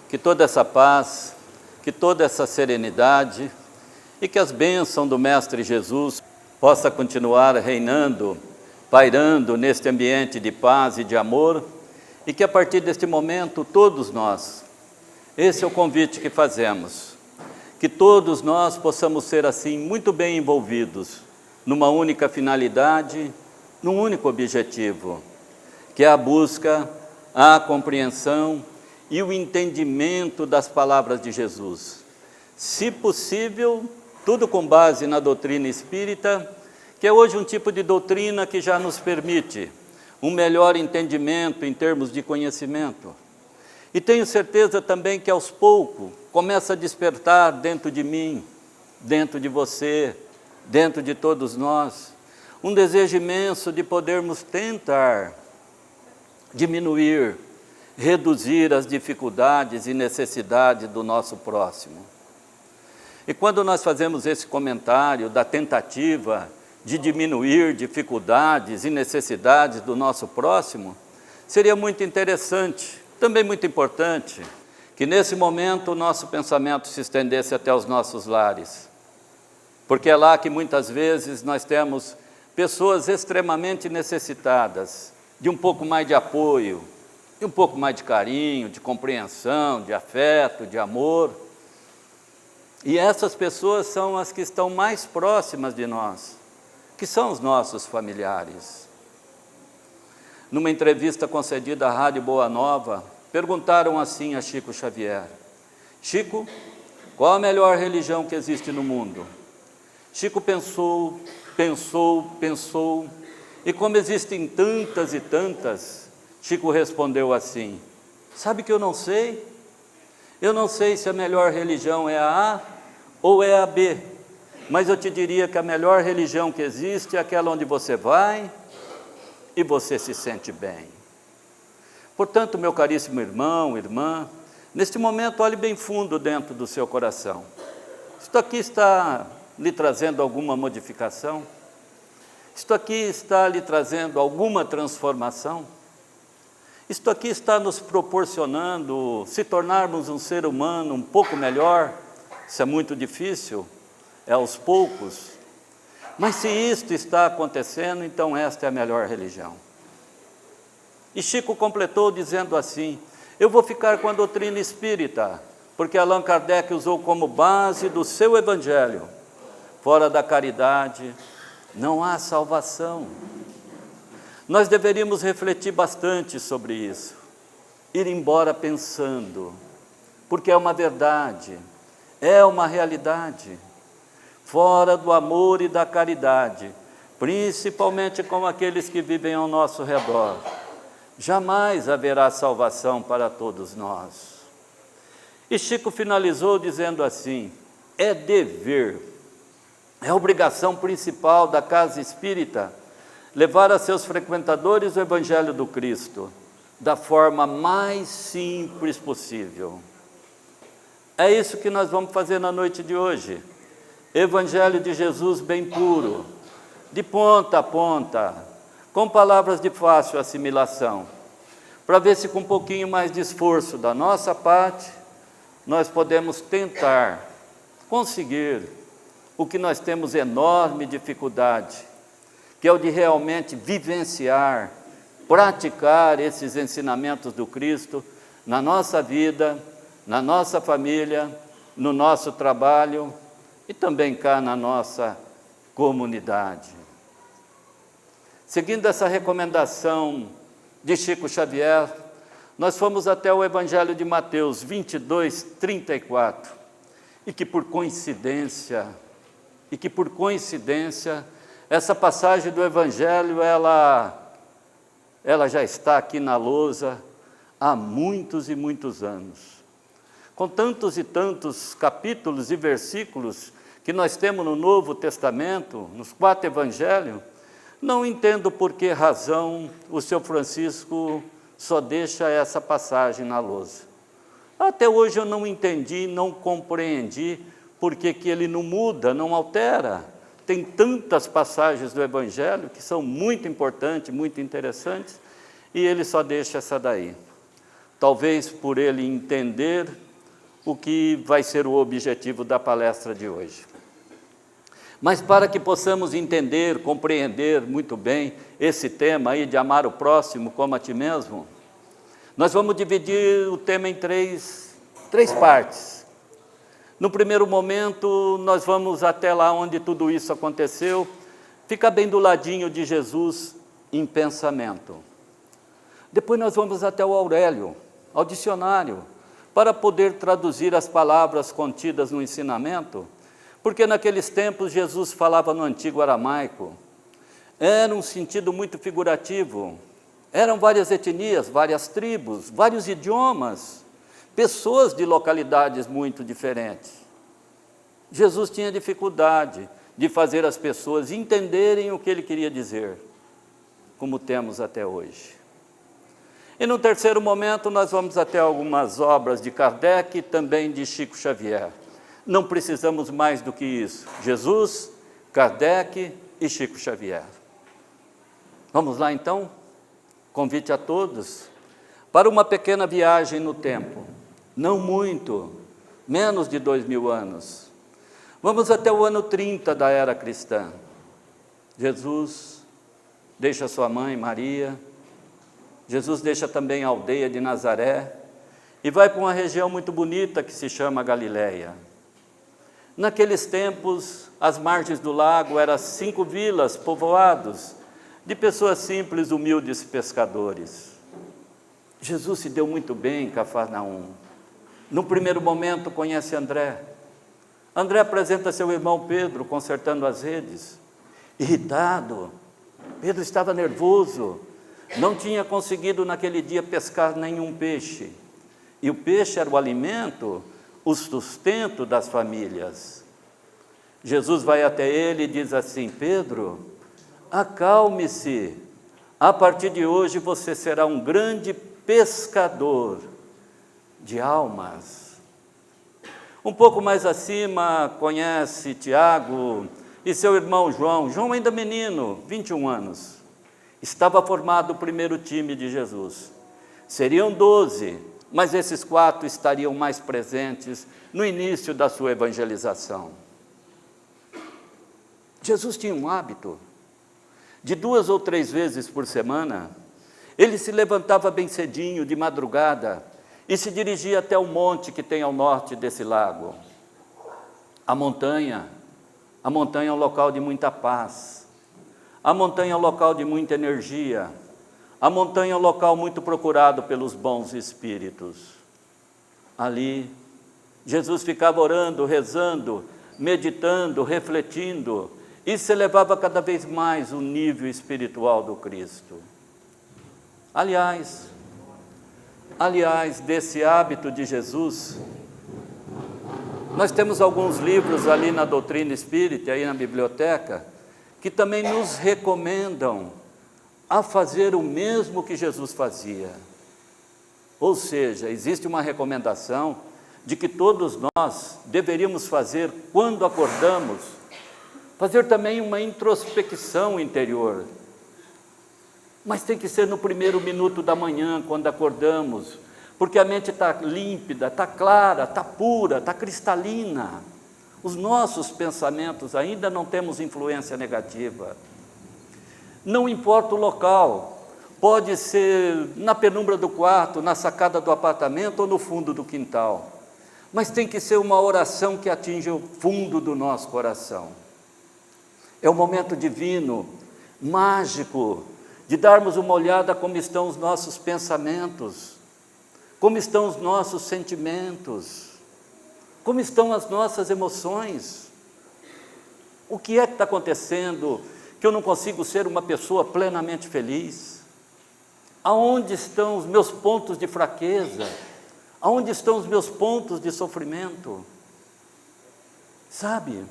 Que toda essa paz, que toda essa serenidade e que as bênçãos do Mestre Jesus possa continuar reinando, pairando neste ambiente de paz e de amor, e que a partir deste momento todos nós, esse é o convite que fazemos, que todos nós possamos ser assim muito bem envolvidos numa única finalidade, num único objetivo, que é a busca, a compreensão e o entendimento das palavras de Jesus. Se possível, tudo com base na doutrina espírita, que é hoje um tipo de doutrina que já nos permite um melhor entendimento em termos de conhecimento. E tenho certeza também que aos poucos começa a despertar dentro de mim, dentro de você, dentro de todos nós, um desejo imenso de podermos tentar diminuir, reduzir as dificuldades e necessidades do nosso próximo. E quando nós fazemos esse comentário da tentativa de diminuir dificuldades e necessidades do nosso próximo, seria muito interessante, também muito importante, que nesse momento o nosso pensamento se estendesse até os nossos lares, porque é lá que muitas vezes nós temos pessoas extremamente necessitadas de um pouco mais de apoio, de um pouco mais de carinho, de compreensão, de afeto, de amor. E essas pessoas são as que estão mais próximas de nós, que são os nossos familiares. Numa entrevista concedida à Rádio Boa Nova, perguntaram assim a Chico Xavier: Chico, qual a melhor religião que existe no mundo? Chico pensou, e como existem tantas e tantas, Chico respondeu assim: sabe que eu não sei? Eu não sei se a melhor religião é a A ou é a B, mas eu te diria que a melhor religião que existe é aquela onde você vai e você se sente bem. Portanto, meu caríssimo irmão, irmã, neste momento olhe bem fundo dentro do seu coração. Isto aqui está lhe trazendo alguma modificação? Isto aqui está lhe trazendo alguma transformação? Isto aqui está nos proporcionando se tornarmos um ser humano um pouco melhor? Isso é muito difícil, é aos poucos. Mas se isto está acontecendo, então esta é a melhor religião. E Chico completou dizendo assim: eu vou ficar com a doutrina espírita, porque Allan Kardec usou como base do seu evangelho: fora da caridade não há salvação. Nós deveríamos refletir bastante sobre isso, ir embora pensando, porque é uma verdade, é uma realidade. Fora do amor e da caridade, principalmente com aqueles que vivem ao nosso redor, jamais haverá salvação para todos nós. E Chico finalizou dizendo assim: é dever, é obrigação principal da casa espírita levar a seus frequentadores o Evangelho do Cristo da forma mais simples possível. É isso que nós vamos fazer na noite de hoje. Evangelho de Jesus bem puro, de ponta a ponta, com palavras de fácil assimilação, para ver se com um pouquinho mais de esforço da nossa parte, nós podemos tentar conseguir o que nós temos enorme dificuldade, que é o de realmente vivenciar, praticar esses ensinamentos do Cristo na nossa vida, na nossa família, no nosso trabalho e também cá na nossa comunidade. Seguindo essa recomendação de Chico Xavier, nós fomos até o Evangelho de Mateus 22, 34, e que por coincidência, essa passagem do Evangelho, ela já está aqui na lousa há muitos e muitos anos. Com tantos e tantos capítulos e versículos que nós temos no Novo Testamento, nos 4 Evangelhos, não entendo por que razão o Sr. Francisco só deixa essa passagem na lousa. Até hoje eu não entendi, não compreendi por que ele não muda, não altera. Tem tantas passagens do Evangelho que são muito importantes, muito interessantes, e ele só deixa essa daí. talvez por ele entender o que vai ser o objetivo da palestra de hoje. Mas para que possamos entender, compreender muito bem esse tema aí de amar o próximo como a ti mesmo, nós vamos dividir o tema em três partes. No primeiro momento, nós vamos até lá onde tudo isso aconteceu, fica bem do ladinho de Jesus em pensamento. Depois nós vamos até o Aurélio, ao dicionário, para poder traduzir as palavras contidas no ensinamento, porque naqueles tempos Jesus falava no antigo aramaico, era um sentido muito figurativo, eram várias etnias, várias tribos, vários idiomas, pessoas de localidades muito diferentes. Jesus tinha dificuldade de fazer as pessoas entenderem o que ele queria dizer, como temos até hoje. E no terceiro momento nós vamos até algumas obras de Kardec e também de Chico Xavier. Não precisamos mais do que isso, Jesus, Kardec e Chico Xavier. Vamos lá então? Convite a todos para uma pequena viagem no tempo, não muito, menos de 2000 anos. Vamos até o ano 30 da era cristã. Jesus deixa sua mãe Maria, Jesus deixa também a aldeia de Nazaré e vai para uma região muito bonita que se chama Galileia. Naqueles tempos, as margens do lago eram 5 vilas, povoados, de pessoas simples, humildes pescadores. Jesus se deu muito bem em Cafarnaum. No primeiro momento conhece André. André apresenta seu irmão Pedro, consertando as redes. Irritado, Pedro estava nervoso, não tinha conseguido naquele dia pescar nenhum peixe. E o peixe era o alimento, o sustento das famílias. Jesus vai até ele e diz assim: Pedro, acalme-se, a partir de hoje você será um grande pescador de almas. Um pouco mais acima conhece Tiago e seu irmão João. João ainda menino, 21 anos. Estava formado o primeiro time de Jesus. Seriam 12, mas esses 4 estariam mais presentes no início da sua evangelização. Jesus tinha um hábito de 2 ou 3 vezes por semana, ele se levantava bem cedinho, de madrugada, e se dirigia até o monte que tem ao norte desse lago. A montanha é um local de muita paz, a montanha é um local de muita energia, a montanha é um local muito procurado pelos bons espíritos. Ali, Jesus ficava orando, rezando, meditando, refletindo, e se elevava cada vez mais o nível espiritual do Cristo. Aliás, desse hábito de Jesus, nós temos alguns livros ali na doutrina espírita, aí na biblioteca, que também nos recomendam a fazer o mesmo que Jesus fazia. Ou seja, existe uma recomendação de que todos nós deveríamos fazer quando acordamos, fazer também uma introspecção interior. Mas tem que ser no primeiro minuto da manhã, quando acordamos, porque a mente está límpida, está clara, está pura, está cristalina. Os nossos pensamentos ainda não temos influência negativa. Não importa o local, pode ser na penumbra do quarto, na sacada do apartamento ou no fundo do quintal. Mas tem que ser uma oração que atinja o fundo do nosso coração. É um momento divino, mágico, de darmos uma olhada como estão os nossos pensamentos, como estão os nossos sentimentos, como estão as nossas emoções. O que é que está acontecendo que eu não consigo ser uma pessoa plenamente feliz? Aonde estão os meus pontos de fraqueza? Aonde estão os meus pontos de sofrimento? Sabe,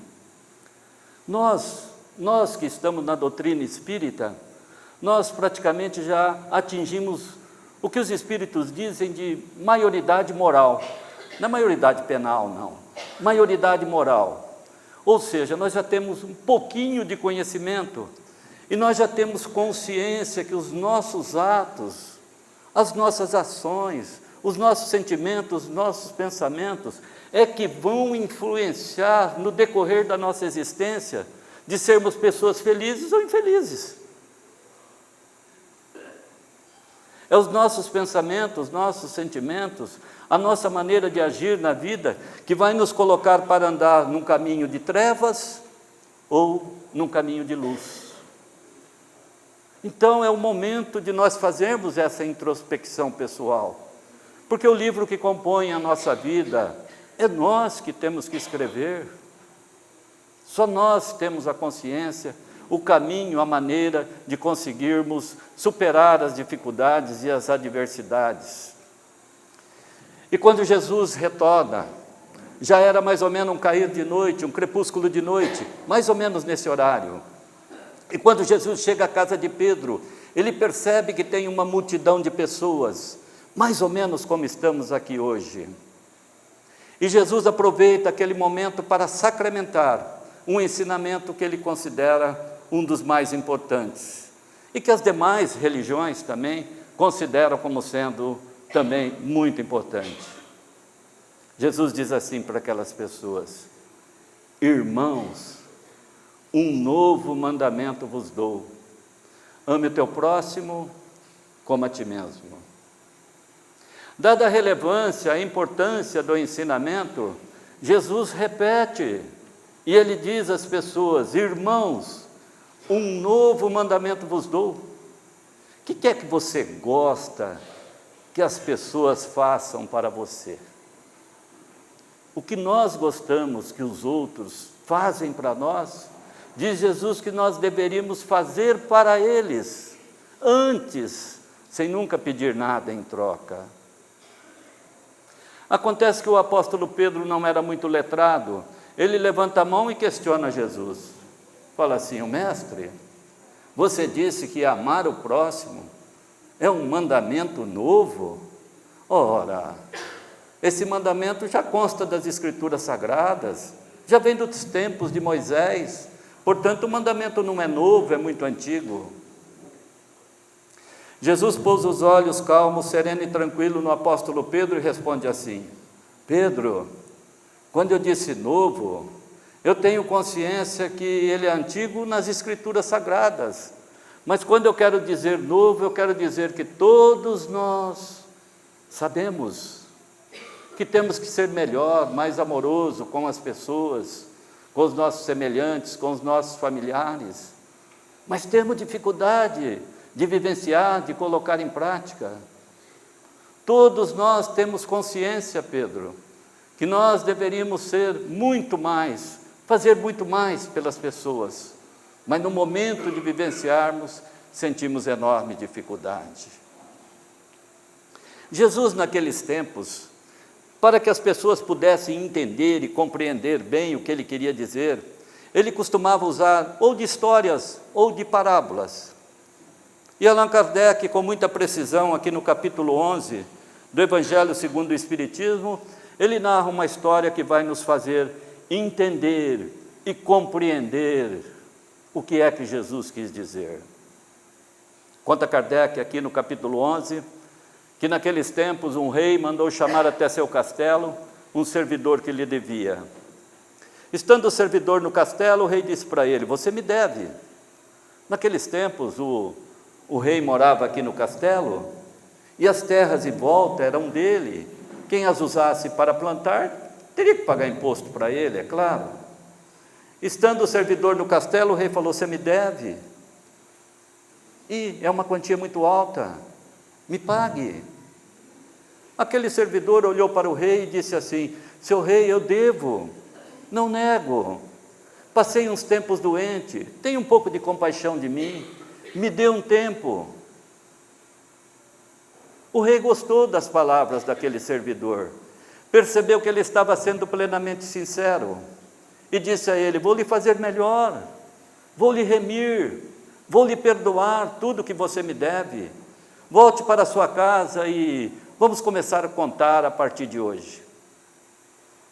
nós que estamos na doutrina espírita, nós praticamente já atingimos o que os espíritos dizem de maioridade moral. Não é maioridade penal, não. Maioridade moral. Ou seja, nós já temos um pouquinho de conhecimento e nós já temos consciência que os nossos atos, as nossas ações, os nossos sentimentos, os nossos pensamentos, é que vão influenciar no decorrer da nossa existência, de sermos pessoas felizes ou infelizes. É os nossos pensamentos, nossos sentimentos, a nossa maneira de agir na vida, que vai nos colocar para andar num caminho de trevas ou num caminho de luz. Então é o momento de nós fazermos essa introspecção pessoal, porque o livro que compõe a nossa vida é nós que temos que escrever. Só nós temos a consciência, o caminho, a maneira de conseguirmos superar as dificuldades e as adversidades. E quando Jesus retorna, já era mais ou menos um cair de noite, um crepúsculo de noite, mais ou menos nesse horário. E quando Jesus chega à casa de Pedro, ele percebe que tem uma multidão de pessoas, mais ou menos como estamos aqui hoje. E Jesus aproveita aquele momento para sacramentar um ensinamento que ele considera um dos mais importantes, e que as demais religiões também consideram como sendo também muito importante. Jesus diz assim para aquelas pessoas: irmãos, um novo mandamento vos dou, ame o teu próximo como a ti mesmo. Dada a relevância, a importância do ensinamento, Jesus repete, e ele diz às pessoas: irmãos, um novo mandamento vos dou. O que é que você gosta que as pessoas façam para você? O que nós gostamos que os outros fazem para nós, diz Jesus que nós deveríamos fazer para eles, antes, sem nunca pedir nada em troca. Acontece que o apóstolo Pedro não era muito letrado, ele levanta a mão e questiona Jesus. Fala assim: o mestre, você disse que amar o próximo é um mandamento novo? Ora, esse mandamento já consta das Escrituras Sagradas, já vem dos tempos de Moisés, portanto o mandamento não é novo, é muito antigo. Jesus pôs os olhos calmo, sereno e tranquilo no apóstolo Pedro e responde assim: Pedro, quando eu disse novo, eu tenho consciência que ele é antigo nas Escrituras Sagradas, mas quando eu quero dizer novo, eu quero dizer que todos nós sabemos que temos que ser melhor, mais amoroso com as pessoas, com os nossos semelhantes, com os nossos familiares, mas temos dificuldade de vivenciar, de colocar em prática. Todos nós temos consciência, Pedro, que nós deveríamos ser muito mais, fazer muito mais pelas pessoas, mas no momento de vivenciarmos, sentimos enorme dificuldade. Jesus, naqueles tempos, para que as pessoas pudessem entender e compreender bem o que ele queria dizer, ele costumava usar ou de histórias ou de parábolas. E Allan Kardec, com muita precisão, aqui no capítulo 11 do Evangelho segundo o Espiritismo, ele narra uma história que vai nos fazer entender e compreender o que é que Jesus quis dizer. Conta Kardec aqui no capítulo 11, que naqueles tempos um rei mandou chamar até seu castelo um servidor que lhe devia. Estando o servidor no castelo, o rei disse para ele: você me deve. Naqueles tempos o rei morava aqui no castelo e as terras em volta eram dele. Quem as usasse para plantar teria que pagar imposto para ele, é claro. Estando o servidor no castelo, o rei falou: você me deve, e é uma quantia muito alta, me pague. Aquele servidor olhou para o rei e disse assim: seu rei, eu devo, não nego, passei uns tempos doente, tenha um pouco de compaixão de mim, me dê um tempo. O rei gostou das palavras daquele servidor, percebeu que ele estava sendo plenamente sincero, e disse a ele: vou lhe fazer melhor, vou lhe remir, vou lhe perdoar tudo que você me deve, volte para a sua casa e vamos começar a contar a partir de hoje.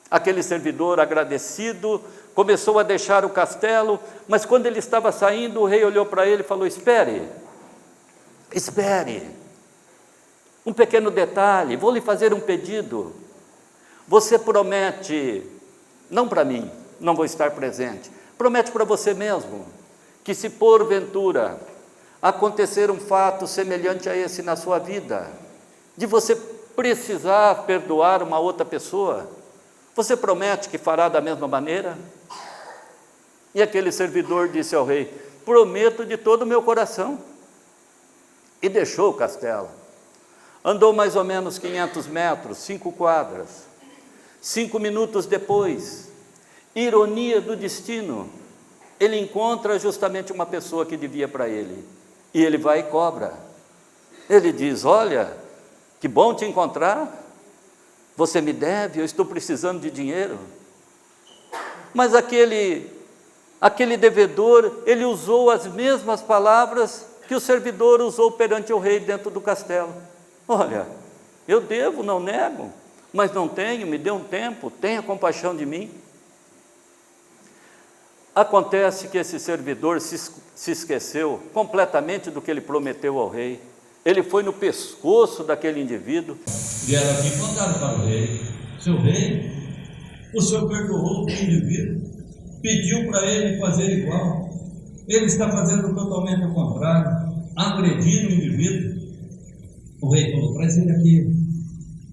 Aquele servidor, agradecido, começou a deixar o castelo, mas quando ele estava saindo, o rei olhou para ele e falou: espere, espere. Um pequeno detalhe, vou lhe fazer um pedido. Você promete, não para mim, não vou estar presente, promete para você mesmo, que se porventura acontecer um fato semelhante a esse na sua vida, de você precisar perdoar uma outra pessoa, você promete que fará da mesma maneira? E aquele servidor disse ao rei: prometo de todo o meu coração. E deixou o castelo. Andou mais ou menos 500 metros, 5 quadras. 5 minutos depois, ironia do destino, ele encontra justamente uma pessoa que devia para ele. E ele vai e cobra. Ele diz: olha, que bom te encontrar. Você me deve, eu estou precisando de dinheiro. Mas aquele devedor, ele usou as mesmas palavras que o servidor usou perante o rei dentro do castelo. Olha, eu devo, não nego, mas não tenho, me dê um tempo, tenha compaixão de mim. Acontece que esse servidor se esqueceu completamente do que ele prometeu ao rei. Ele foi no pescoço daquele indivíduo. Vieram aqui e contaram para o rei: seu rei, o senhor perdoou o indivíduo, pediu para ele fazer igual, ele está fazendo totalmente o contrário, agredindo o indivíduo. O rei falou: traz ele aqui.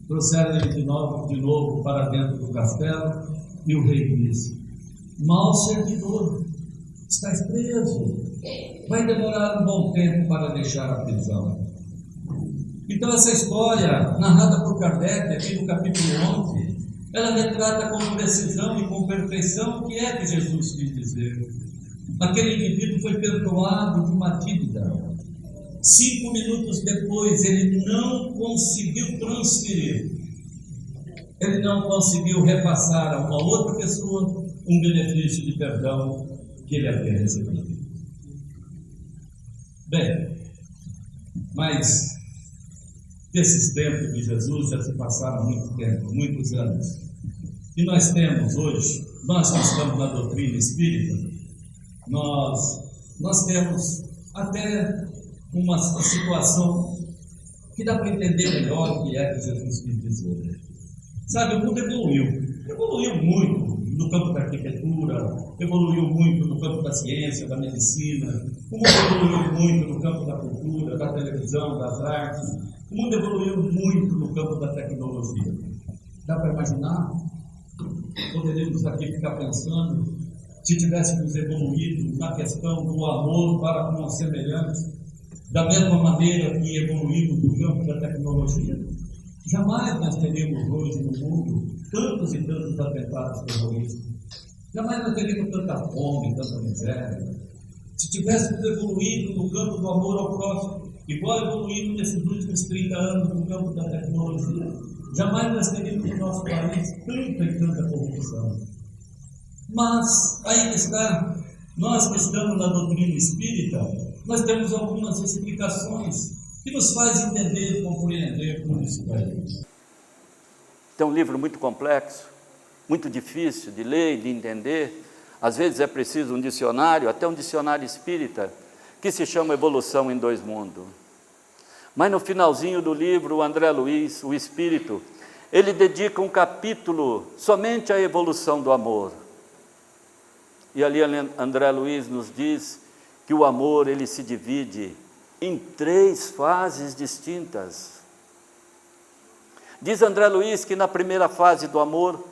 Trouxeram ele de novo para dentro do castelo, e o rei disse: mau servidor, estás preso, vai demorar um bom tempo para deixar a prisão. Então essa história, narrada por Kardec aqui no capítulo 11, ela retrata com precisão e com perfeição o que é que Jesus quis dizer. Aquele indivíduo foi perdoado de uma dívida. 5 minutos depois, ele não conseguiu transferir, ele não conseguiu repassar a uma outra pessoa um benefício de perdão que ele havia recebido. Bem, mas desses tempos de Jesus já se passaram muito tempo, muitos anos. E nós temos hoje, nós que estamos na doutrina espírita, nós temos até uma situação que dá para entender melhor o que é que Jesus quis dizer. Sabe, o mundo evoluiu muito no campo da arquitetura, evoluiu muito no campo da ciência, da medicina, o mundo evoluiu muito no campo da cultura, da televisão, das artes, o mundo evoluiu muito no campo da tecnologia. Dá para imaginar? Poderíamos aqui ficar pensando, se tivéssemos evoluído na questão do amor para com os semelhantes, da mesma maneira que evoluímos no campo da tecnologia, jamais nós teríamos hoje no mundo tantos e tantos atentados terroristas, jamais nós teríamos tanta fome, tanta miséria. Se tivéssemos evoluído no campo do amor ao próximo, igual evoluímos nesses últimos 30 anos no campo da tecnologia, jamais nós teríamos no nosso país tanta e tanta corrupção. Mas, aí que está, nós que estamos na doutrina espírita, nós temos algumas explicações que nos faz entender e compreender como isso vai. É um livro muito complexo, muito difícil de ler e de entender. Às vezes é preciso um dicionário, até um dicionário espírita, que se chama Evolução em Dois Mundos. Mas no finalzinho do livro, o André Luiz, o Espírito, ele dedica um capítulo somente à evolução do amor. E ali André Luiz nos diz que o amor, ele se divide em 3 fases distintas. Diz André Luiz que na primeira fase do amor,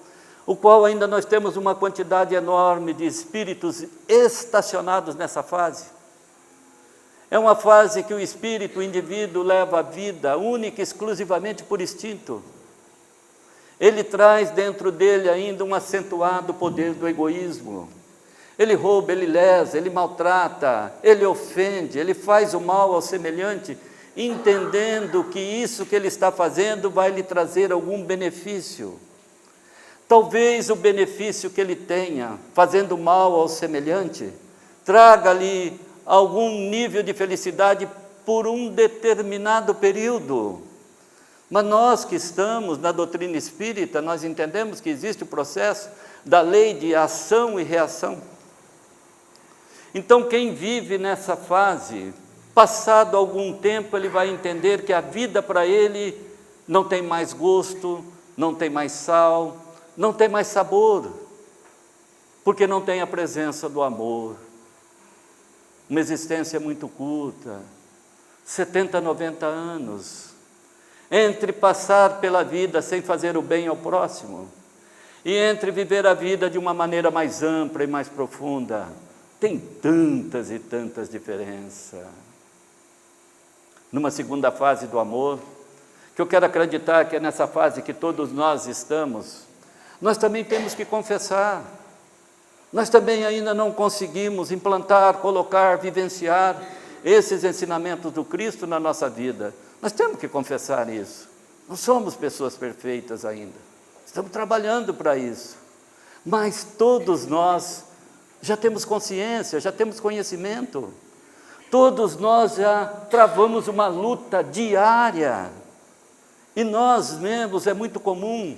o qual ainda nós temos uma quantidade enorme de espíritos estacionados nessa fase. É uma fase que o espírito, o indivíduo, leva a vida única e exclusivamente por instinto. Ele traz dentro dele ainda um acentuado poder do egoísmo. Ele rouba, ele lesa, ele maltrata, ele ofende, ele faz o mal ao semelhante, entendendo que isso que ele está fazendo vai lhe trazer algum benefício. Talvez o benefício que ele tenha, fazendo mal ao semelhante, traga-lhe algum nível de felicidade por um determinado período. Mas nós que estamos na doutrina espírita, nós entendemos que existe o processo da lei de ação e reação. Então, quem vive nessa fase Passado algum tempo, ele vai entender que a vida para ele não tem mais gosto, não tem mais sal, não tem mais sabor, porque não tem a presença do amor. Uma existência muito curta, 70, 90 anos, entre passar pela vida sem fazer o bem ao próximo, e entre viver a vida de uma maneira mais ampla e mais profunda, tem tantas e tantas diferenças. Numa segunda fase do amor, que eu quero acreditar que é nessa fase que todos nós estamos, nós também temos que confessar. Nós também ainda não conseguimos implantar, colocar, vivenciar esses ensinamentos do Cristo na nossa vida. Nós temos que confessar isso. Não somos pessoas perfeitas ainda. Estamos trabalhando para isso. Mas todos nós já temos consciência, já temos conhecimento. Todos nós já travamos uma luta diária. E nós mesmos, é muito comum,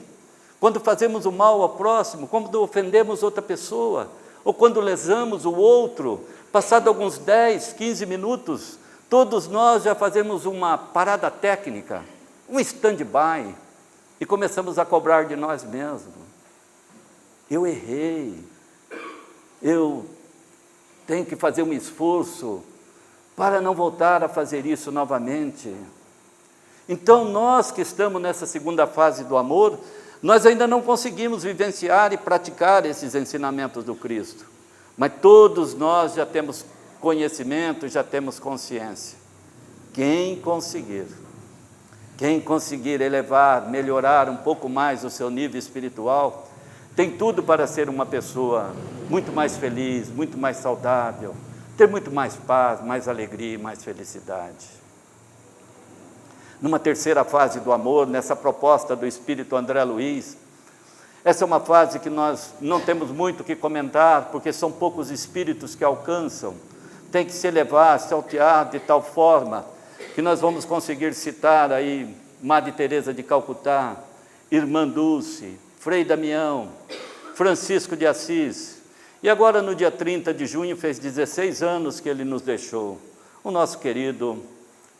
quando fazemos o mal ao próximo, quando ofendemos outra pessoa, ou quando lesamos o outro, passado alguns 10, 15 minutos, todos nós já fazemos uma parada técnica, um stand-by, e começamos a cobrar de nós mesmos. Eu errei, eu tenho que fazer um esforço para não voltar a fazer isso novamente. Então, nós que estamos nessa segunda fase do amor, nós ainda não conseguimos vivenciar e praticar esses ensinamentos do Cristo, mas todos nós já temos conhecimento, já temos consciência. Quem conseguir elevar, melhorar um pouco mais o seu nível espiritual, tem tudo para ser uma pessoa muito mais feliz, muito mais saudável, ter muito mais paz, mais alegria e mais felicidade. Numa terceira fase do amor, nessa proposta do Espírito André Luiz, essa é uma fase que nós não temos muito o que comentar, porque são poucos espíritos que alcançam, tem que se elevar, se altear de tal forma, que nós vamos conseguir citar aí Madre Teresa de Calcutá, Irmã Dulce, Frei Damião, Francisco de Assis, e agora no dia 30 de junho fez 16 anos que ele nos deixou, o nosso querido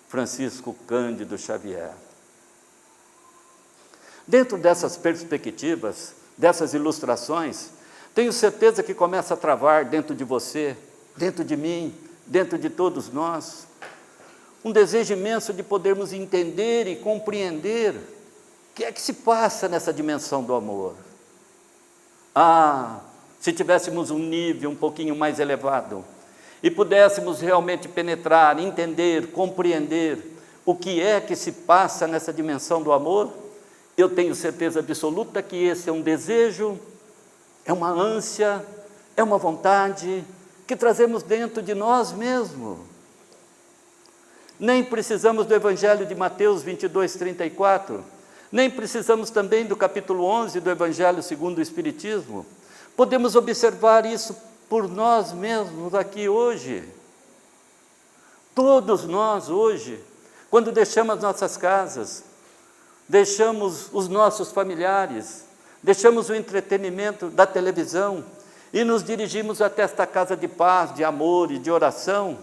Francisco Cândido Xavier. Dentro dessas perspectivas, dessas ilustrações, tenho certeza que começa a travar dentro de você, dentro de mim, dentro de todos nós, um desejo imenso de podermos entender e compreender o que é que se passa nessa dimensão do amor. Se tivéssemos um nível um pouquinho mais elevado, e pudéssemos realmente penetrar, entender, compreender o que é que se passa nessa dimensão do amor, eu tenho certeza absoluta que esse é um desejo, é uma ânsia, é uma vontade que trazemos dentro de nós mesmos. Nem precisamos do Evangelho de Mateus 22, 34, nem precisamos também do capítulo 11 do Evangelho segundo o Espiritismo. Podemos observar isso por nós mesmos aqui hoje. Todos nós hoje, quando deixamos nossas casas, deixamos os nossos familiares, deixamos o entretenimento da televisão e nos dirigimos até esta casa de paz, de amor e de oração,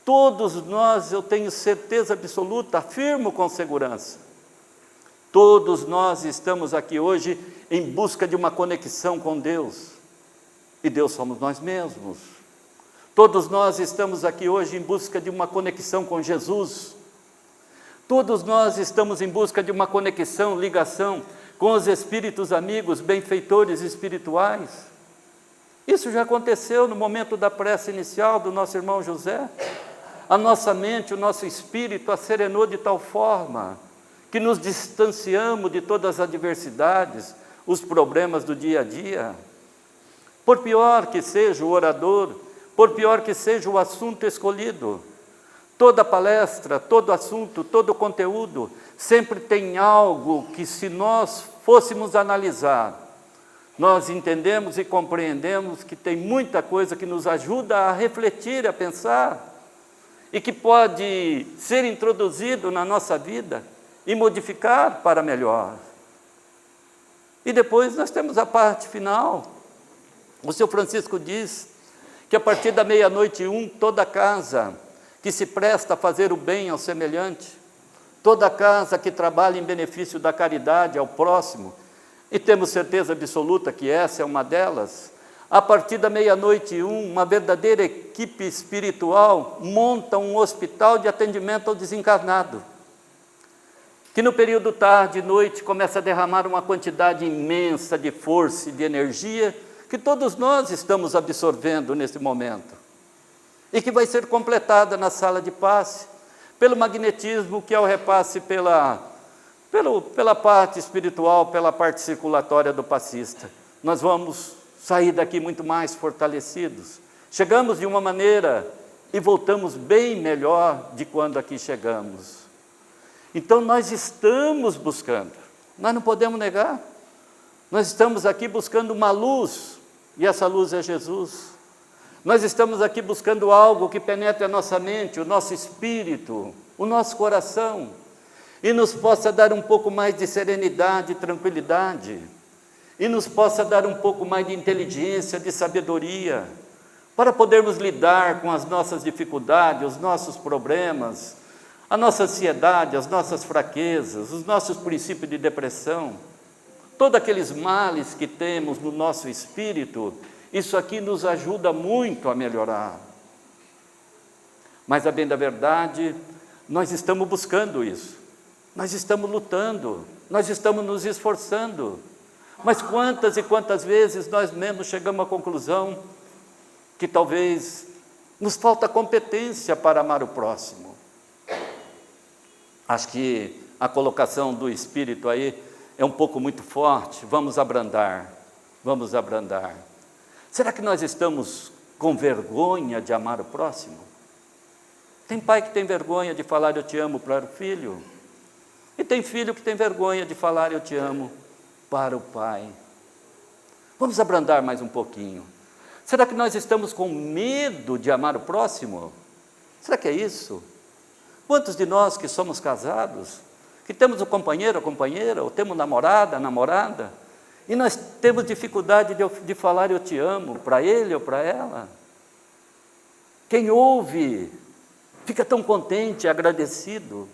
todos nós, eu tenho certeza absoluta, afirmo com segurança, todos nós estamos aqui hoje em busca de uma conexão com Deus. E Deus somos nós mesmos. Todos nós estamos aqui hoje em busca de uma conexão com Jesus. Todos nós estamos em busca de uma conexão, ligação com os espíritos amigos, benfeitores espirituais. Isso já aconteceu no momento da prece inicial do nosso irmão José. A nossa mente, o nosso espírito acerenou de tal forma que nos distanciamos de todas as adversidades, os problemas do dia a dia. Por pior que seja o orador, por pior que seja o assunto escolhido, toda palestra, todo assunto, todo conteúdo, sempre tem algo que, se nós fôssemos analisar, nós entendemos e compreendemos que tem muita coisa que nos ajuda a refletir, a pensar, e que pode ser introduzido na nossa vida e modificar para melhor. E depois nós temos a parte final. O seu Francisco diz que a partir da 00:01, toda casa que se presta a fazer o bem ao semelhante, toda casa que trabalha em benefício da caridade ao próximo, e temos certeza absoluta que essa é uma delas. A partir da 00:01, uma verdadeira equipe espiritual monta um hospital de atendimento ao desencarnado, que no período tarde e noite começa a derramar uma quantidade imensa de força e de energia que todos nós estamos absorvendo nesse momento, e que vai ser completada na sala de passe, pelo magnetismo que é o repasse pela parte espiritual, pela parte circulatória do passista. Nós vamos sair daqui muito mais fortalecidos. Chegamos de uma maneira e voltamos bem melhor de quando aqui chegamos. Então nós estamos buscando, nós não podemos negar, nós estamos aqui buscando uma luz, e essa luz é Jesus. Nós estamos aqui buscando algo que penetre a nossa mente, o nosso espírito, o nosso coração, e nos possa dar um pouco mais de serenidade e tranquilidade, e nos possa dar um pouco mais de inteligência, de sabedoria, para podermos lidar com as nossas dificuldades, os nossos problemas, a nossa ansiedade, as nossas fraquezas, os nossos princípios de depressão, todos aqueles males que temos no nosso espírito. Isso aqui nos ajuda muito a melhorar. Mas, a bem da verdade, nós estamos buscando isso, nós estamos lutando, nós estamos nos esforçando, mas quantas e quantas vezes nós mesmos chegamos à conclusão que talvez nos falta competência para amar o próximo. Acho que a colocação do espírito aí é um pouco muito forte. Vamos abrandar, vamos abrandar. Será que nós estamos com vergonha de amar o próximo? Tem pai que tem vergonha de falar eu te amo para o filho, e tem filho que tem vergonha de falar eu te amo para o pai. Vamos abrandar mais um pouquinho. Será que nós estamos com medo de amar o próximo? Será que é isso? Quantos de nós que somos casados, que temos um companheiro ou companheira, ou temos namorada, namorada, e nós temos dificuldade de falar eu te amo para ele ou para ela? Quem ouve fica tão contente, agradecido,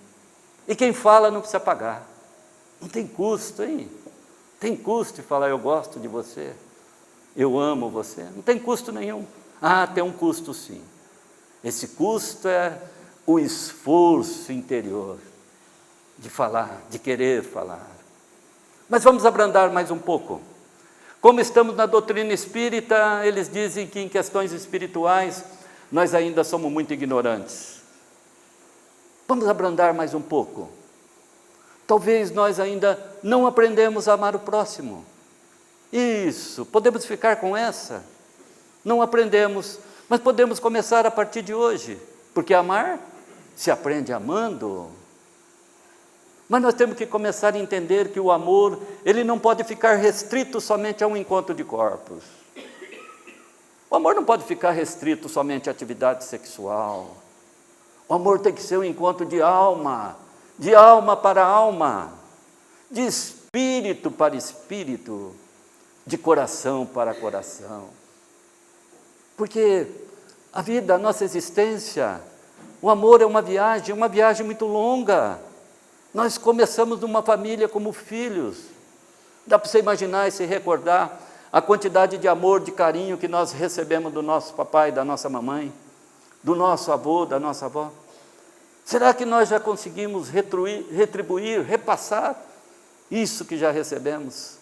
e quem fala não precisa pagar. Não tem custo, hein? Tem custo de falar eu gosto de você, eu amo você, não tem custo nenhum. Ah, tem um custo sim. Esse custo é o esforço interior de falar, de querer falar. Mas vamos abrandar mais um pouco. Como estamos na doutrina espírita, eles dizem que em questões espirituais nós ainda somos muito ignorantes. Vamos abrandar mais um pouco. Talvez nós ainda não aprendemos a amar o próximo. Isso, podemos ficar com essa. Não aprendemos, mas podemos começar a partir de hoje, porque amar se aprende amando. Mas nós temos que começar a entender que o amor, ele não pode ficar restrito somente a um encontro de corpos. O amor não pode ficar restrito somente à atividade sexual. O amor tem que ser um encontro de alma para alma, de espírito para espírito, de coração para coração. Porque a vida, a nossa existência, o amor é uma viagem muito longa. Nós começamos numa família como filhos. Dá para você imaginar e se recordar a quantidade de amor, de carinho que nós recebemos do nosso papai, da nossa mamãe, do nosso avô, da nossa avó. Será que nós já conseguimos retribuir, repassar isso que já recebemos?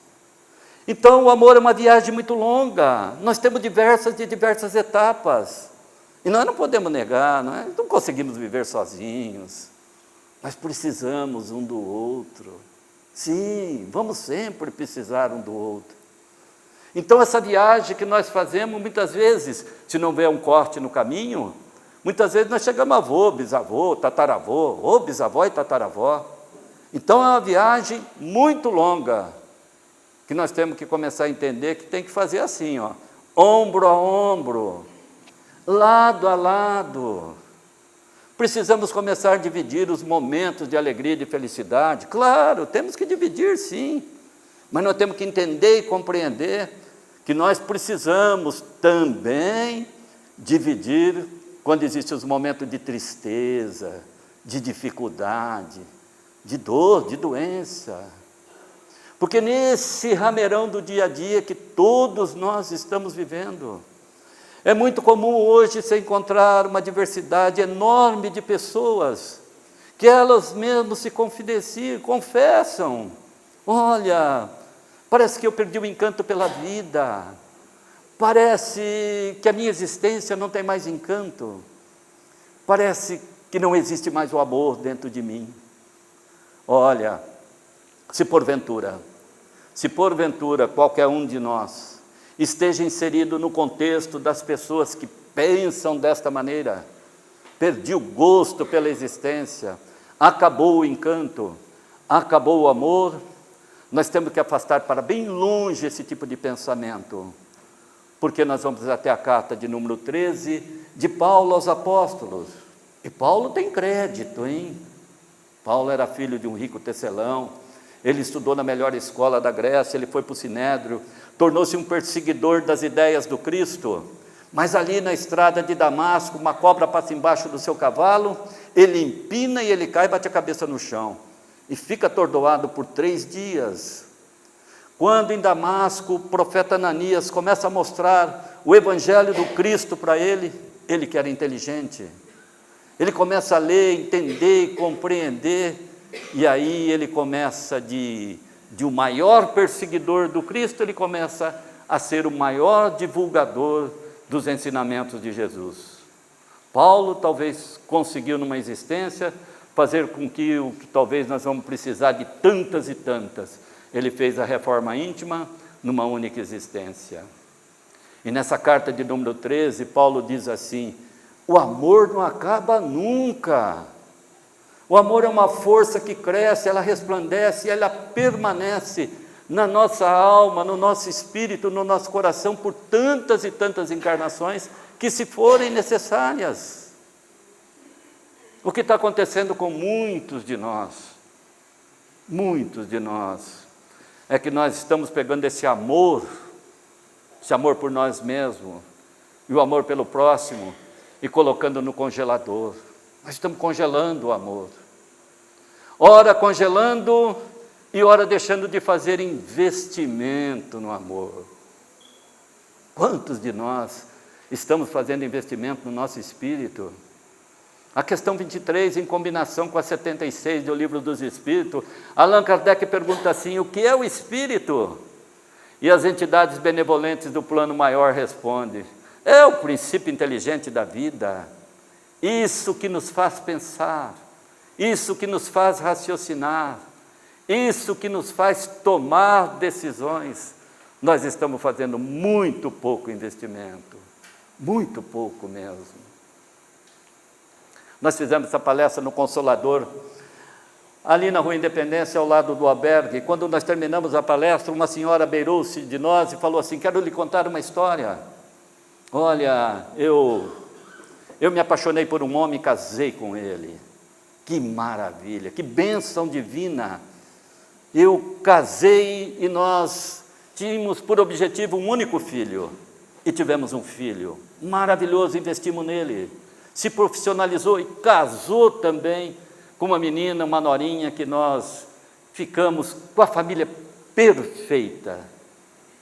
Então o amor é uma viagem muito longa. Nós temos diversas etapas. E nós não podemos negar, não conseguimos viver sozinhos. Nós precisamos um do outro. Sim, vamos sempre precisar um do outro. Então essa viagem que nós fazemos, muitas vezes, se não houver um corte no caminho, muitas vezes nós chegamos a avô, bisavô, tataravô, ou bisavó e tataravó. Então é uma viagem muito longa, que nós temos que começar a entender que tem que fazer assim, ó, ombro a ombro, lado a lado. Precisamos começar a dividir os momentos de alegria e de felicidade. Claro, temos que dividir sim, mas nós temos que entender e compreender que nós precisamos também dividir quando existem os momentos de tristeza, de dificuldade, de dor, de doença. Porque nesse rameirão do dia a dia que todos nós estamos vivendo, é muito comum hoje se encontrar uma diversidade enorme de pessoas, que elas mesmas se confidenciam, confessam: olha, parece que eu perdi o encanto pela vida, parece que a minha existência não tem mais encanto, parece que não existe mais o amor dentro de mim. Olha, se porventura qualquer um de nós esteja inserido no contexto das pessoas que pensam desta maneira, perdi o gosto pela existência, acabou o encanto, acabou o amor, nós temos que afastar para bem longe esse tipo de pensamento, porque nós vamos até a carta de número 13 de Paulo aos apóstolos. E Paulo tem crédito, hein? Paulo era filho de um rico tecelão, ele estudou na melhor escola da Grécia, ele foi para o Sinédrio, tornou-se um perseguidor das ideias do Cristo, mas ali na estrada de Damasco, uma cobra passa embaixo do seu cavalo, ele empina e ele cai e bate a cabeça no chão, e fica atordoado por 3 dias. Quando em Damasco o profeta Ananias começa a mostrar o evangelho do Cristo para ele, ele que era inteligente, ele começa a ler, entender, compreender, e aí ele começa de o maior perseguidor do Cristo, ele começa a ser o maior divulgador dos ensinamentos de Jesus. Paulo talvez conseguiu numa existência fazer com que o que talvez nós vamos precisar de tantas e tantas, ele fez a reforma íntima numa única existência. E nessa carta de número 13, Paulo diz assim: o amor não acaba nunca. O amor é uma força que cresce, ela resplandece, ela permanece na nossa alma, no nosso espírito, no nosso coração, por tantas e tantas encarnações que se forem necessárias. O que está acontecendo com muitos de nós, é que nós estamos pegando esse amor por nós mesmos, e o amor pelo próximo, e colocando no congelador. Nós estamos congelando o amor, ora congelando e ora deixando de fazer investimento no amor. Quantos de nós estamos fazendo investimento no nosso espírito? A questão 23, em combinação com a 76 do Livro dos Espíritos, Allan Kardec pergunta assim: o que é o espírito? E as entidades benevolentes do plano maior respondem: é o princípio inteligente da vida, isso que nos faz pensar, isso que nos faz raciocinar, isso que nos faz tomar decisões. Nós estamos fazendo muito pouco investimento, muito pouco mesmo. Nós fizemos essa palestra no Consolador, ali na Rua Independência, ao lado do albergue, e quando nós terminamos a palestra, uma senhora beirou-se de nós e falou assim: quero lhe contar uma história. Olha, eu me apaixonei por um homem e casei com ele. Que maravilha, que bênção divina. Eu casei e nós tínhamos por objetivo um único filho, e tivemos um filho maravilhoso, investimos nele, se profissionalizou e casou também com uma menina, uma norinha, que nós ficamos com a família perfeita.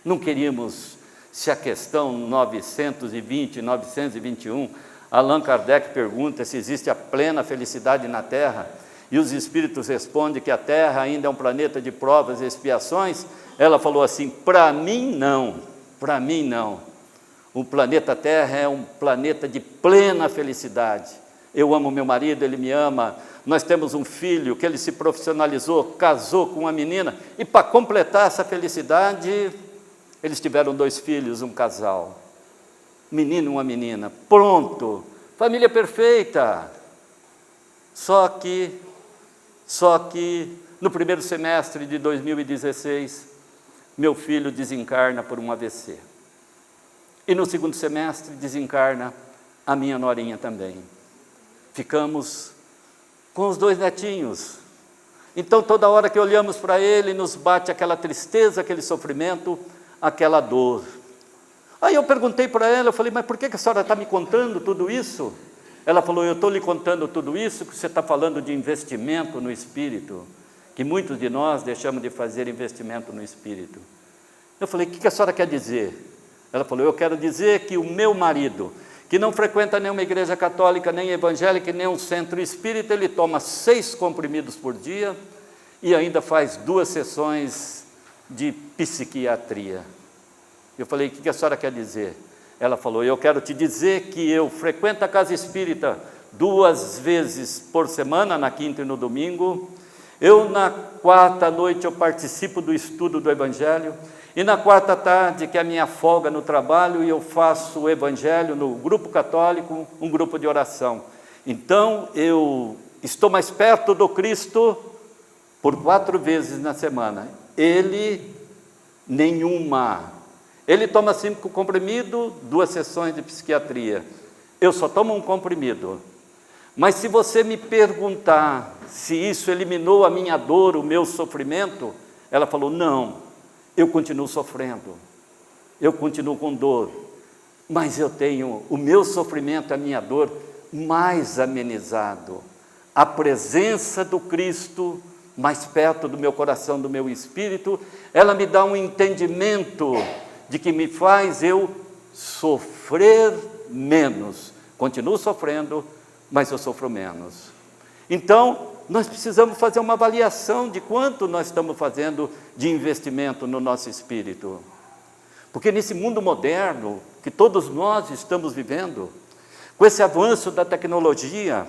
Não queríamos, se a questão 920, 921, Allan Kardec pergunta se existe a plena felicidade na Terra, e os espíritos respondem que a Terra ainda é um planeta de provas e expiações. Ela falou assim: para mim não, para mim não. O planeta Terra é um planeta de plena felicidade. Eu amo meu marido, ele me ama, nós temos um filho que ele se profissionalizou, casou com uma menina, e para completar essa felicidade, eles tiveram 2 filhos, um casal, menino e uma menina, pronto, família perfeita. Só que no primeiro semestre de 2016, meu filho desencarna por um AVC. E no segundo semestre desencarna a minha norinha também. Ficamos com os 2 netinhos. Então toda hora que olhamos para ele, nos bate aquela tristeza, aquele sofrimento, aquela dor. Aí eu perguntei para ela, eu falei: mas por que a senhora está me contando tudo isso? Ela falou, eu estou lhe contando tudo isso, que você está falando de investimento no Espírito, que muitos de nós deixamos de fazer investimento no Espírito. Eu falei, o que a senhora quer dizer? Ela falou, eu quero dizer que o meu marido, que não frequenta nenhuma igreja católica, nem evangélica, nem um centro espírita, ele toma 6 comprimidos por dia e ainda faz 2 sessões de psiquiatria. Eu falei, o que a senhora quer dizer? Ela falou, eu quero te dizer que eu frequento a casa espírita 2 vezes por semana, na quinta e no domingo. Eu, na quarta noite, eu participo do estudo do Evangelho. E na quarta tarde, que é a minha folga no trabalho, eu faço o Evangelho no grupo católico, um grupo de oração. Então, eu estou mais perto do Cristo por 4 vezes na semana. Ele, nenhuma. Ele toma 5 comprimidos, 2 sessões de psiquiatria. Eu só tomo um comprimido. Mas se você me perguntar se isso eliminou a minha dor, o meu sofrimento, ela falou, não, eu continuo sofrendo, eu continuo com dor, mas eu tenho o meu sofrimento, a minha dor mais amenizado. A presença do Cristo mais perto do meu coração, do meu espírito, ela me dá um entendimento de que me faz eu sofrer menos. Continuo sofrendo, mas eu sofro menos. Então, nós precisamos fazer uma avaliação de quanto nós estamos fazendo de investimento no nosso espírito. Porque nesse mundo moderno, que todos nós estamos vivendo, com esse avanço da tecnologia,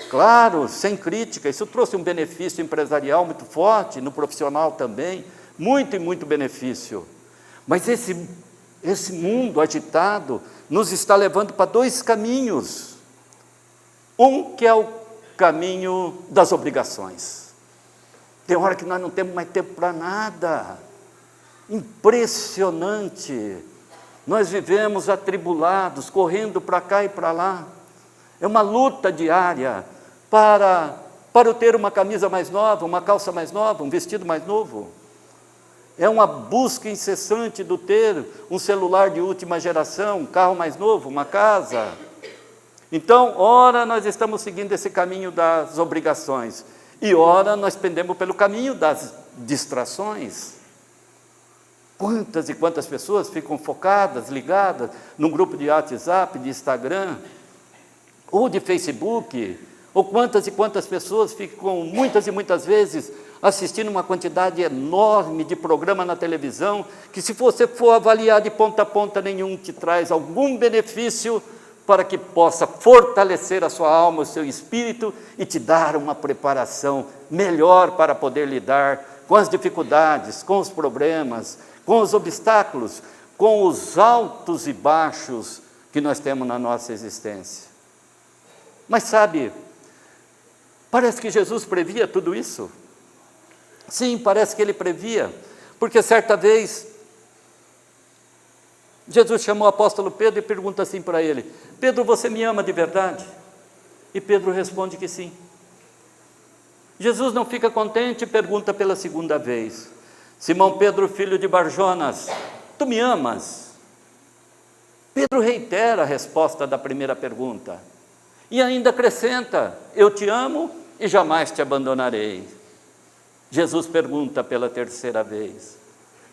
claro, sem crítica, isso trouxe um benefício empresarial muito forte, no profissional também, muito e muito benefício. Mas esse mundo agitado nos está levando para 2 caminhos. Um que é o caminho das obrigações. Tem hora que nós não temos mais tempo para nada. Impressionante. Nós vivemos atribulados, correndo para cá e para lá. É uma luta diária para eu ter uma camisa mais nova, uma calça mais nova, um vestido mais novo. É uma busca incessante do ter um celular de última geração, um carro mais novo, uma casa. Então, ora nós estamos seguindo esse caminho das obrigações, e ora nós pendemos pelo caminho das distrações. Quantas e quantas pessoas ficam focadas, ligadas, num grupo de WhatsApp, de Instagram, ou de Facebook, ou quantas e quantas pessoas ficam muitas e muitas vezes assistindo uma quantidade enorme de programa na televisão, que se você for avaliar de ponta a ponta, nenhum te traz algum benefício para que possa fortalecer a sua alma, o seu espírito e te dar uma preparação melhor para poder lidar com as dificuldades, com os problemas, com os obstáculos, com os altos e baixos que nós temos na nossa existência. Mas sabe, parece que Jesus previa tudo isso. Sim, parece que ele previa, porque certa vez Jesus chamou o apóstolo Pedro e pergunta assim para ele: Pedro, você me ama de verdade? E Pedro responde que sim. Jesus não fica contente e pergunta pela segunda vez: Simão Pedro, filho de Barjonas, tu me amas? Pedro reitera a resposta da primeira pergunta e ainda acrescenta: eu te amo e jamais te abandonarei. Jesus pergunta pela terceira vez.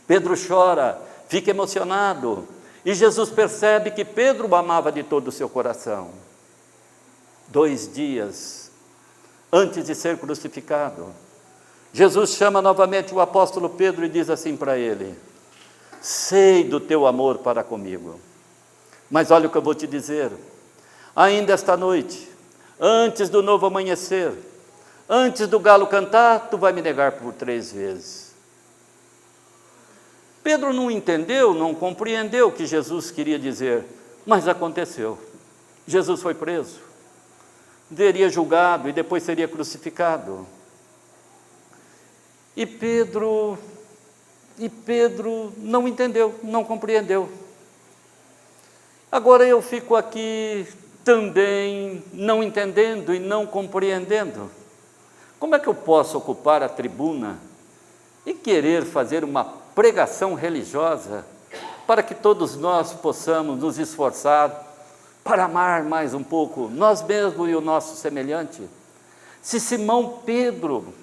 Pedro chora, fica emocionado, e Jesus percebe que Pedro o amava de todo o seu coração. 2 dias antes de ser crucificado, Jesus chama novamente o apóstolo Pedro e diz assim para ele: sei do teu amor para comigo, mas olha o que eu vou te dizer, ainda esta noite, antes do novo amanhecer, antes do galo cantar, tu vai me negar por 3 vezes. Pedro não entendeu, não compreendeu o que Jesus queria dizer, mas aconteceu. Jesus foi preso, seria julgado e depois seria crucificado. E Pedro não entendeu, não compreendeu. Agora eu fico aqui também não entendendo e não compreendendo. Como é que eu posso ocupar a tribuna e querer fazer uma pregação religiosa para que todos nós possamos nos esforçar para amar mais um pouco nós mesmos e o nosso semelhante. Se Simão Pedro,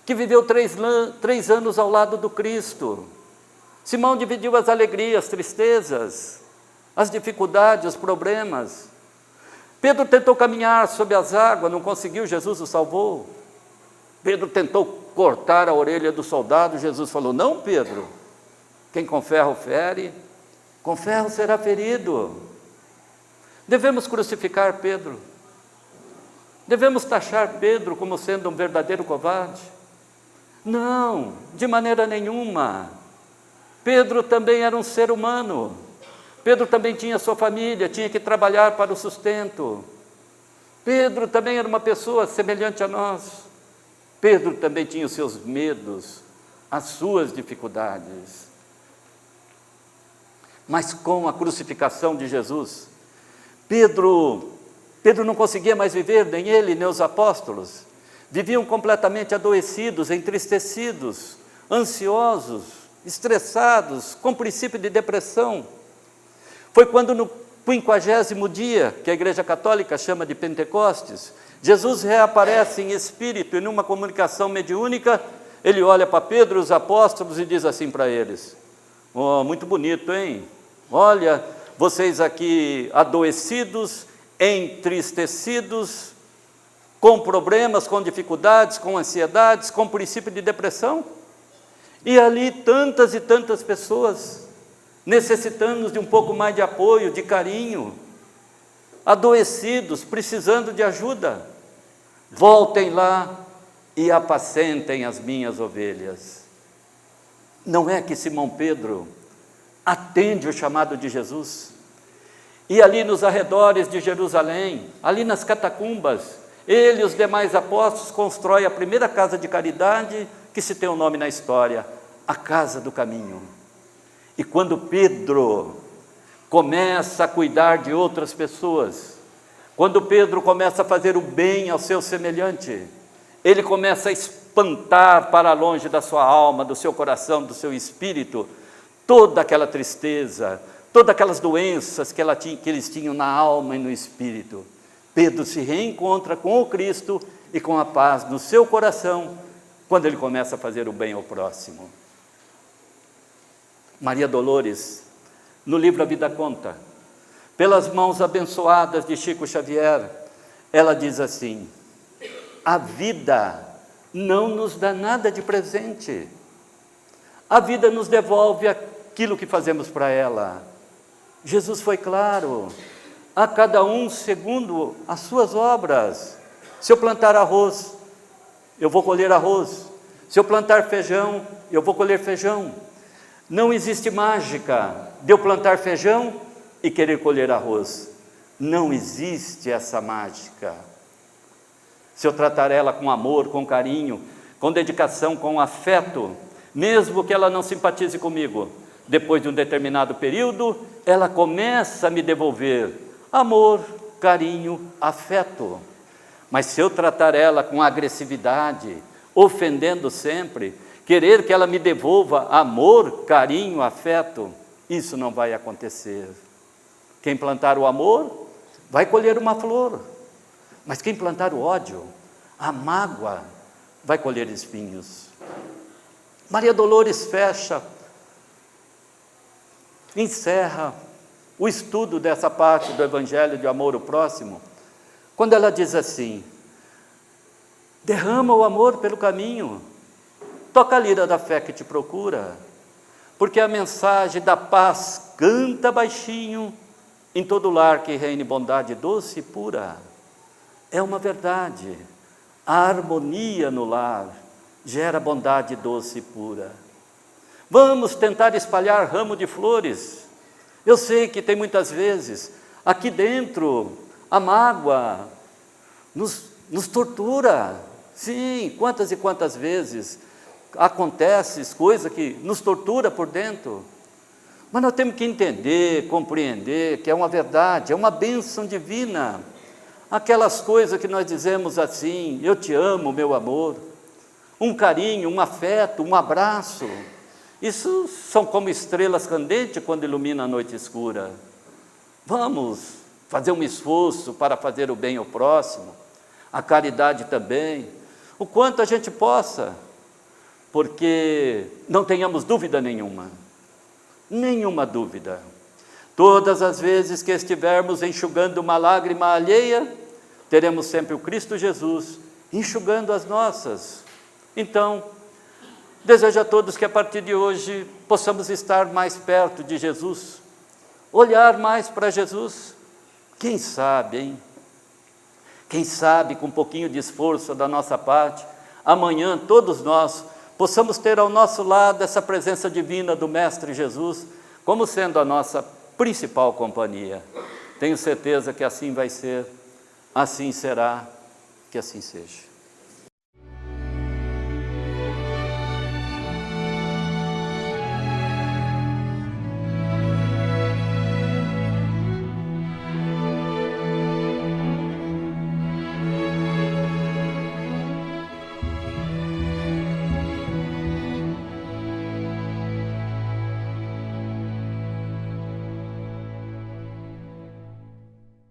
que viveu 3 anos ao lado do Cristo, Simão dividiu as alegrias, as tristezas, as dificuldades, os problemas. Pedro tentou caminhar sobre as águas, não conseguiu, Jesus o salvou. Pedro tentou cortar a orelha do soldado, Jesus falou: não, Pedro, quem com ferro fere, com ferro será ferido. Devemos crucificar Pedro? Devemos taxar Pedro como sendo um verdadeiro covarde? Não, de maneira nenhuma. Pedro também era um ser humano. Pedro também tinha sua família, tinha que trabalhar para o sustento. Pedro também era uma pessoa semelhante a nós. Pedro também tinha os seus medos, as suas dificuldades. Mas com a crucificação de Jesus, Pedro não conseguia mais viver, nem ele, nem os apóstolos. Viviam completamente adoecidos, entristecidos, ansiosos, estressados, com princípio de depressão. Foi quando no 50º dia, que a Igreja Católica chama de Pentecostes, Jesus reaparece em espírito e numa comunicação mediúnica, ele olha para Pedro e os apóstolos e diz assim para eles: oh, muito bonito, hein? Olha, vocês aqui adoecidos, entristecidos, com problemas, com dificuldades, com ansiedades, com princípio de depressão. E ali tantas e tantas pessoas necessitando de um pouco mais de apoio, de carinho, adoecidos, precisando de ajuda. Voltem lá e apacentem as minhas ovelhas. Não é que Simão Pedro atende o chamado de Jesus? E ali nos arredores de Jerusalém, ali nas catacumbas, ele e os demais apóstolos constroem a primeira casa de caridade que se tem um nome na história, a Casa do Caminho. E quando Pedro começa a cuidar de outras pessoas, quando Pedro começa a fazer o bem ao seu semelhante, ele começa a espantar para longe da sua alma, do seu coração, do seu espírito, toda aquela tristeza, todas aquelas doenças que eles tinham na alma e no espírito. Pedro se reencontra com o Cristo e com a paz no seu coração, quando ele começa a fazer o bem ao próximo. Maria Dolores, no livro A Vida Conta, pelas mãos abençoadas de Chico Xavier, ela diz assim: a vida não nos dá nada de presente, a vida nos devolve aquilo que fazemos para ela. Jesus foi claro: a cada um segundo as suas obras. Se eu plantar arroz, eu vou colher arroz. Se eu plantar feijão, eu vou colher feijão. Não existe mágica de eu plantar feijão e querer colher arroz. Não existe essa mágica. Se eu tratar ela com amor, com carinho, com dedicação, com afeto, mesmo que ela não simpatize comigo, depois de um determinado período, ela começa a me devolver amor, carinho, afeto. Mas se eu tratar ela com agressividade, ofendendo sempre, querer que ela me devolva amor, carinho, afeto, isso não vai acontecer. Quem plantar o amor, vai colher uma flor. Mas quem plantar o ódio, a mágoa, vai colher espinhos. Maria Dolores encerra o estudo dessa parte do Evangelho de amor ao próximo, quando ela diz assim: derrama o amor pelo caminho, toca a lira da fé que te procura, porque a mensagem da paz canta baixinho em todo lar que reine bondade doce e pura. É uma verdade, a harmonia no lar gera bondade doce e pura. Vamos tentar espalhar ramo de flores. Eu sei que tem muitas vezes, aqui dentro, a mágoa nos tortura. Sim, quantas e quantas vezes acontecem coisas que nos tortura por dentro. Mas nós temos que entender, compreender que é uma verdade, é uma bênção divina. Aquelas coisas que nós dizemos assim: eu te amo, meu amor, um carinho, um afeto, um abraço, isso são como estrelas candentes quando ilumina a noite escura. Vamos fazer um esforço para fazer o bem ao próximo, a caridade também, o quanto a gente possa, porque não tenhamos dúvida nenhuma dúvida. Todas as vezes que estivermos enxugando uma lágrima alheia, teremos sempre o Cristo Jesus enxugando as nossas. Então, desejo a todos que a partir de hoje possamos estar mais perto de Jesus, olhar mais para Jesus. Quem sabe, hein? Quem sabe, com um pouquinho de esforço da nossa parte, amanhã todos nós possamos ter ao nosso lado essa presença divina do Mestre Jesus, como sendo a nossa principal companhia. Tenho certeza que assim vai ser, assim será, que assim seja.